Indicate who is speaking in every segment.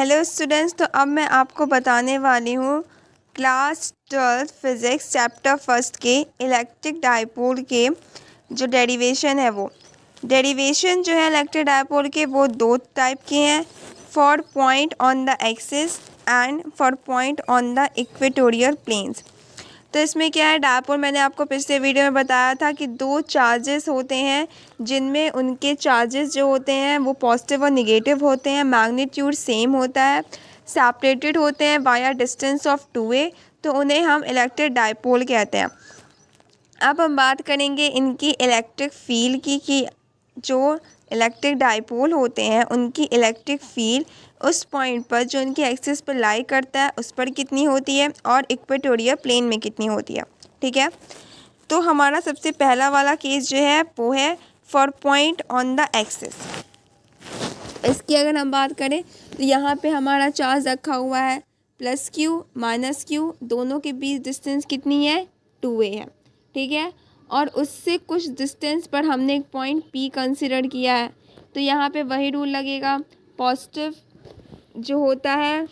Speaker 1: Hello students, तो अब मैं आपको बताने वाली हूँ क्लास 12 फिज़िक्स चैप्टर फर्स्ट के इलेक्ट्रिक डाइपोल के जो डेरिवेशन है वो डेरिवेशन जो है इलेक्ट्रिक डाइपोल के वो दो टाइप के हैं, for point on the axis and for point on the equatorial planes. तो इसमें क्या है, डायपोल मैंने आपको पिछले वीडियो में बताया था कि दो चार्जेस होते हैं जिनमें उनके चार्जेस जो होते हैं वो पॉजिटिव और निगेटिव होते हैं, मैग्नीट्यूड सेम होता है, सेपरेटेड होते हैं वाया डिस्टेंस ऑफ 2a, तो उन्हें हम इलेक्ट्रिक डायपोल कहते हैं। अब हम बात करेंगे इनकी इलेक्ट्रिक फील्ड की कि जो इलेक्ट्रिक डाइपोल होते हैं उनकी इलेक्ट्रिक फील्ड उस पॉइंट पर जो उनकी एक्सिस पर लाई करता है उस पर कितनी होती है और इक्वेटोरियल प्लेन में कितनी होती है। ठीक है, तो हमारा सबसे पहला वाला केस जो है वो है for point on the axis. इसकी अगर हम बात करें तो यहाँ पे हमारा चार्ज रखा हुआ है प्लस क्यू माइनस क्यू, दोनों के बीच डिस्टेंस कितनी है 2a है। ठीक है, और उससे कुछ डिस्टेंस पर हमने एक पॉइंट P कंसिडर किया है, तो यहाँ पे वही रूल लगेगा। पॉजिटिव जो होता है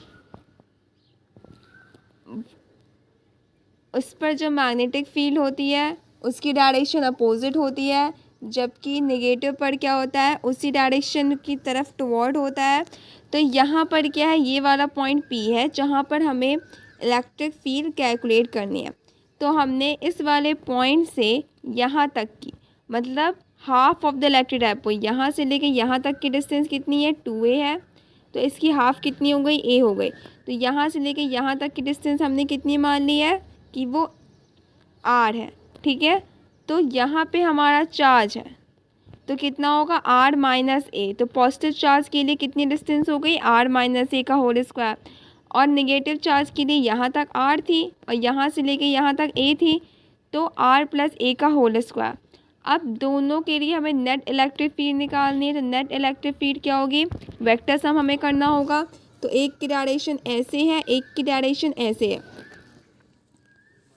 Speaker 1: उस पर जो मैग्नेटिक फील्ड होती है उसकी डायरेक्शन अपोजिट होती है, जबकि नेगेटिव पर क्या होता है उसी डायरेक्शन की तरफ टुवर्ड होता है। तो यहाँ पर क्या है, ये वाला पॉइंट P है जहाँ पर हमें इलेक्ट्रिक फील्ड कैलकुलेट करनी है। तो हमने इस वाले पॉइंट से यहाँ तक की मतलब half of the electric dipole, यहाँ से लेके यहाँ तक की डिस्टेंस कितनी है 2a है, तो इसकी हाफ कितनी हो गई a हो गई। तो यहाँ से लेके यहाँ तक की डिस्टेंस हमने कितनी मान ली है कि वो r है। ठीक है, तो यहाँ पे हमारा चार्ज है तो कितना होगा r माइनस a, तो पॉजिटिव चार्ज के लिए कितनी डिस्टेंस हो गई r माइनस a का होल स्क्वायर, और नेगेटिव चार्ज के लिए यहाँ तक r थी और यहाँ से लेके यहाँ तक a थी, तो r प्लस a का होल स्क्वायर। अब दोनों के लिए हमें नेट इलेक्ट्रिक फील्ड निकालनी है, तो नेट इलेक्ट्रिक फील्ड क्या होगी, वेक्टर सम हमें करना होगा। तो एक की डायरेक्शन ऐसे है, एक की डायरेक्शन ऐसे है,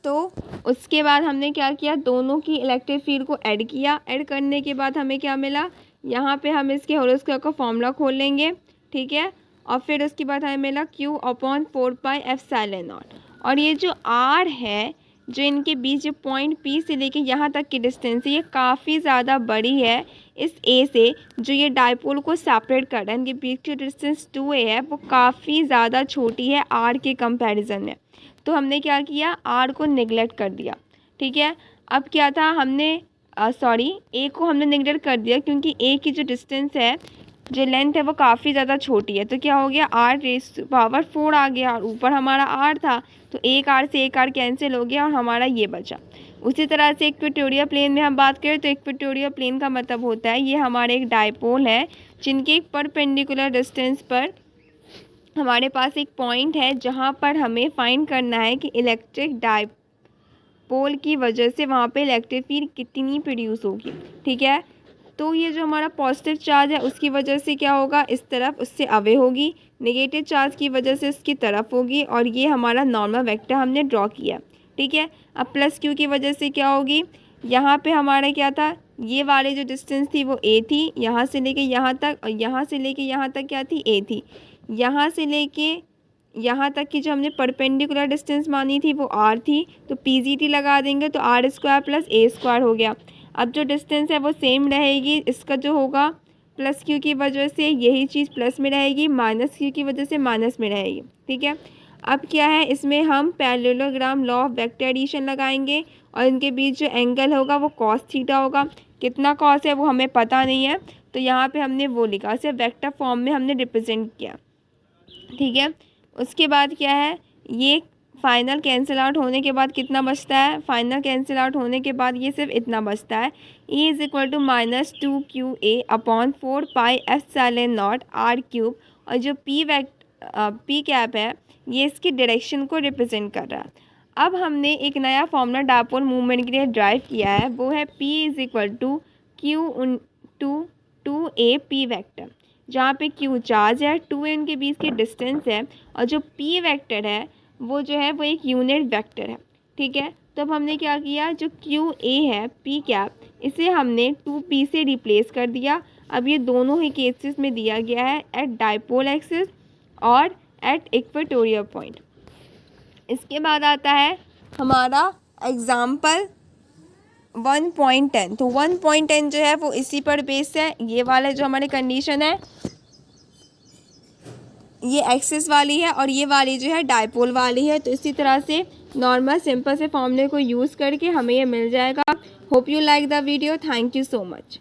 Speaker 1: तो उसके बाद हमने क्या किया, दोनों की इलेक्ट्रिक फील्ड को ऐड किया। ऐड करने के बाद हमें क्या मिला, यहाँ पे हम इसके होल स्क्वायर का फॉर्मूला खोल लेंगे। ठीक है, और फिर उसके बाद हमें मिला Q अपॉन 4πε0। और ये जो R है जो इनके बीच जो पॉइंट P से लेके यहाँ तक की डिस्टेंस है ये काफ़ी ज़्यादा बड़ी है इस A से, जो ये डाइपोल को सेपरेट कर रहा है। इनके बीच की डिस्टेंस 2a है, वो काफ़ी ज़्यादा छोटी है R के कंपैरिजन में। तो हमने क्या किया, R को निगलेक्ट कर दिया। ठीक है, अब क्या था, हमने A को हमने निगलेक्ट कर दिया क्योंकि A की जो डिस्टेंस है, जो लेंथ है वो काफ़ी ज़्यादा छोटी है। तो क्या हो गया, r⁴ आ गया और ऊपर हमारा r था, तो एक r से एक r कैंसिल हो गया और हमारा ये बचा। उसी तरह से इक्वेटोरियल प्लेन में हम बात करें तो इक्वेटोरियल प्लेन का मतलब होता है ये हमारे एक डाइपोल है जिनके एक परपेंडिकुलर डिस्टेंस पर हमारे पास एक पॉइंट है जहाँ पर हमें फाइंड करना है कि इलेक्ट्रिक डाइपोल की वजह से वहाँ पे इलेक्ट्रिक फील्ड कितनी प्रोड्यूस होगी। ठीक है, तो ये जो हमारा पॉजिटिव चार्ज है उसकी वजह से क्या होगा, इस तरफ उससे अवे होगी, नेगेटिव चार्ज की वजह से इसकी तरफ होगी, और ये हमारा नॉर्मल वेक्टर हमने ड्रॉ किया। ठीक है, अब प्लस क्यू की वजह से क्या होगी, यहाँ पे हमारा क्या था, ये वाले जो डिस्टेंस थी वो a थी, यहाँ से लेके यहाँ तक, और यहाँ से लेके यहाँ तक क्या थी a थी। यहाँ से लेके यहाँ तक की जो हमने परपेंडिकुलर डिस्टेंस मानी थी वो r थी, तो PGT लगा देंगे तो r² प्लस a² हो गया। अब जो डिस्टेंस है वो सेम रहेगी, इसका जो होगा प्लस क्यू की वजह से यही चीज़ प्लस में रहेगी, माइनस क्यू की वजह से माइनस में रहेगी। ठीक है, अब क्या है, इसमें हम parallelogram law of vector addition लगाएंगे और इनके बीच जो एंगल होगा वो cos थीटा होगा। कितना cos है वो हमें पता नहीं है, तो यहाँ पे हमने वो लिखा, सिर्फ वेक्टर फॉर्म में हमने रिप्रेजेंट किया। ठीक है, उसके बाद क्या है, ये फाइनल कैंसिल आउट होने के बाद कितना बचता है, फाइनल कैंसिल आउट होने के बाद ये सिर्फ इतना बचता है, E = -2QA अपॉन 4πε0 r³, और जो P कैप है ये इसकी डायरेक्शन को रिप्रेजेंट कर रहा है। अब हमने एक नया फॉर्मूला डाइपोल मूवमेंट के लिए ड्राइव किया है, वो है P = Q × 2a P vector, जहाँ पे Q चार्ज है, 2a उनके बीच की डिस्टेंस है, और जो P वेक्टर है वो जो है वो एक यूनिट वेक्टर है। ठीक है, तो अब हमने क्या किया, जो QA है P कैप, इसे हमने 2P से रिप्लेस कर दिया। अब ये दोनों ही केसेस में दिया गया है एट डाइपोल एक्सिस और एट इक्वेटोरियल पॉइंट। इसके बाद आता है हमारा एग्जाम्पल 1.10। तो 1.10 जो है वो इसी पर बेस्ड है। ये वाला जो हमारी कंडीशन है ये एक्सिस वाली है और ये वाली जो है डायपोल वाली है। तो इसी तरह से नॉर्मल सिंपल से फॉर्मूले को यूज़ करके हमें ये मिल जाएगा। Hope you like the video. Thank you so much.